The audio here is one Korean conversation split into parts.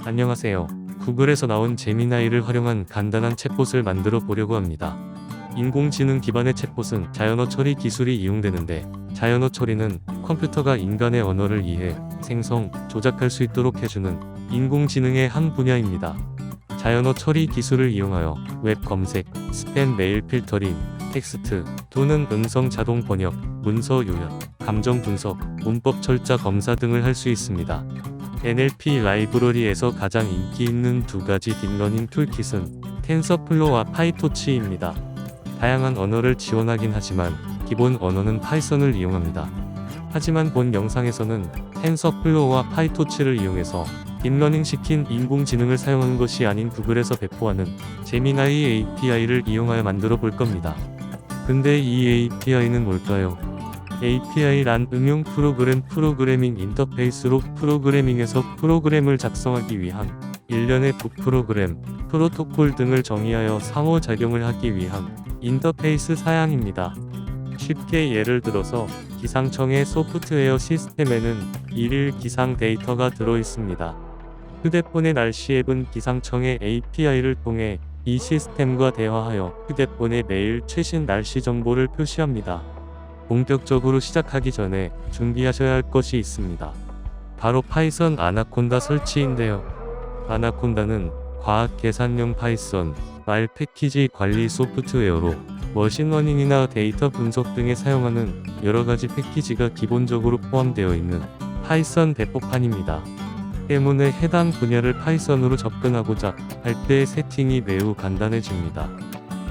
안녕하세요. 구글에서 나온 제미나이를 활용한 간단한 챗봇을 만들어 보려고 합니다. 인공지능 기반의 챗봇은 자연어 처리 기술이 이용되는데, 자연어 처리는 컴퓨터가 인간의 언어를 이해, 생성, 조작할 수 있도록 해주는 인공지능의 한 분야입니다. 자연어 처리 기술을 이용하여 웹 검색, 스팸 메일 필터링, 텍스트 또는 음성 자동 번역, 문서 요약, 감정 분석, 문법 철자 검사 등을 할 수 있습니다. NLP 라이브러리에서 가장 인기 있는 두 가지 딥러닝 툴킷은 텐서플로우와 파이토치입니다. 다양한 언어를 지원하긴 하지만 기본 언어는 파이썬을 이용합니다. 하지만 본 영상에서는 텐서플로우와 파이토치를 이용해서 딥러닝 시킨 인공지능을 사용하는 것이 아닌 구글에서 배포하는 제미나이 API를 이용하여 만들어 볼 겁니다. 근데 이 API는 뭘까요? API란 응용 프로그래밍 인터페이스로 프로그래밍에서 프로그램을 작성하기 위한 일련의 부프로그램, 프로토콜 등을 정의하여 상호작용을 하기 위한 인터페이스 사양입니다. 쉽게 예를 들어서 기상청의 소프트웨어 시스템에는 일일 기상 데이터가 들어 있습니다. 휴대폰의 날씨 앱은 기상청의 API를 통해 이 시스템과 대화하여 휴대폰에 매일 최신 날씨 정보를 표시합니다. 본격적으로 시작하기 전에 준비하셔야 할 것이 있습니다. 바로 파이썬 아나콘다 설치인데요. 아나콘다는 과학 계산용 파이썬 말 패키지 관리 소프트웨어로 머신러닝이나 데이터 분석 등에 사용하는 여러가지 패키지가 기본적으로 포함되어 있는 파이썬 대폭판입니다. 때문에 해당 분야를 파이썬으로 접근하고자 할 때 세팅이 매우 간단해집니다.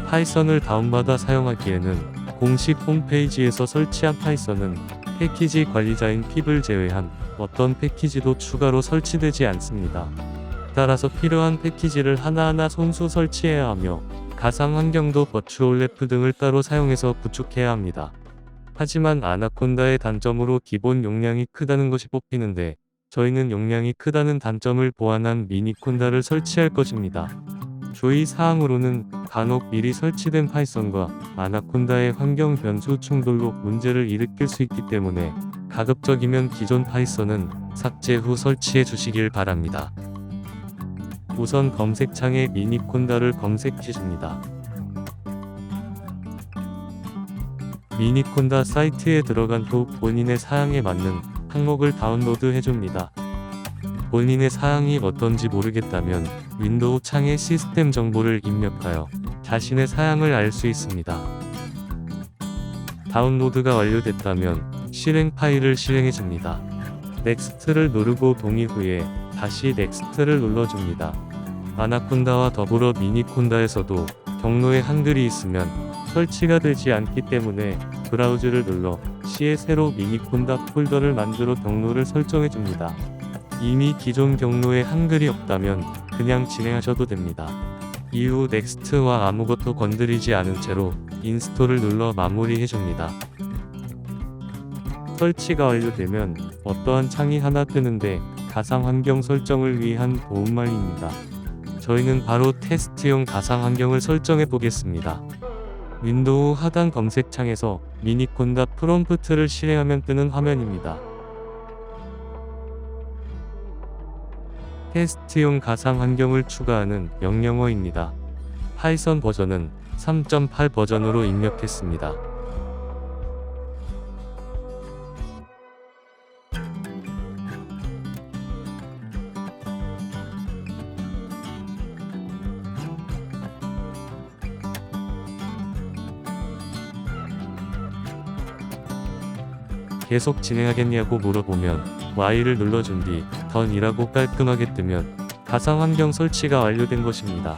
파이썬을 다운받아 사용하기에는 공식 홈페이지에서 설치한 파이썬은 패키지 관리자인 핍을 제외한 어떤 패키지도 추가로 설치되지 않습니다. 따라서 필요한 패키지를 하나하나 손수 설치해야 하며 가상 환경도 버추얼랩 등을 따로 사용해서 구축해야 합니다. 하지만 아나콘다의 단점으로 기본 용량이 크다는 것이 뽑히는데, 저희는 용량이 크다는 단점을 보완한 미니콘다를 설치할 것입니다. 조의 사항으로는 간혹 미리 설치된 파이썬과 아나콘다의 환경 변수 충돌로 문제를 일으킬 수 있기 때문에 가급적이면 기존 파이썬은 삭제 후 설치해 주시길 바랍니다. 우선 검색창에 미니콘다를 검색해줍니다. 미니콘다 사이트에 들어간 후 본인의 사양에 맞는 항목을 다운로드 해줍니다. 본인의 사양이 어떤지 모르겠다면 윈도우 창에 시스템 정보를 입력하여 자신의 사양을 알 수 있습니다. 다운로드가 완료됐다면 실행 파일을 실행해줍니다. 넥스트를 누르고 동의 후에 다시 넥스트를 눌러줍니다. 아나콘다와 더불어 미니콘다에서도 경로에 한글이 있으면 설치가 되지 않기 때문에 브라우즈를 눌러 C에 새로 미니콘다 폴더를 만들어 경로를 설정해줍니다. 이미 기존 경로에 한글이 없다면 그냥 진행하셔도 됩니다. 이후 넥스트와 아무것도 건드리지 않은 채로 인스톨을 눌러 마무리해줍니다. 설치가 완료되면 어떠한 창이 하나 뜨는데 가상 환경 설정을 위한 도움말입니다. 저희는 바로 테스트용 가상 환경을 설정해 보겠습니다. 윈도우 하단 검색창에서 미니콘다 프롬프트를 실행하면 뜨는 화면입니다. 테스트용 가상 환경을 추가하는 명령어입니다. 파이썬 버전은 3.8 버전으로 입력했습니다. 계속 진행하겠냐고 물어보면 Y를 눌러준 뒤 Done이라고 깔끔하게 뜨면 가상 환경 설치가 완료된 것입니다.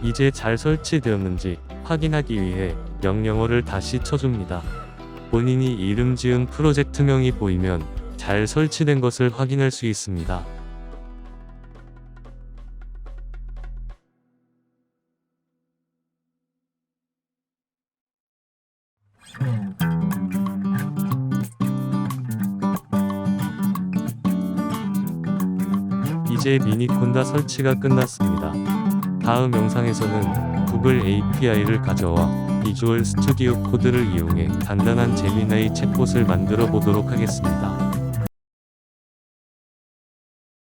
이제 잘 설치되었는지 확인하기 위해 명령어를 다시 쳐줍니다. 본인이 이름 지은 프로젝트명이 보이면 잘 설치된 것을 확인할 수 있습니다. 이제 미니콘다 설치가 끝났습니다. 다음 영상에서는 구글 API를 가져와 비주얼 스튜디오 코드를 이용해 간단한 제미나이 챗봇을 만들어 보도록 하겠습니다.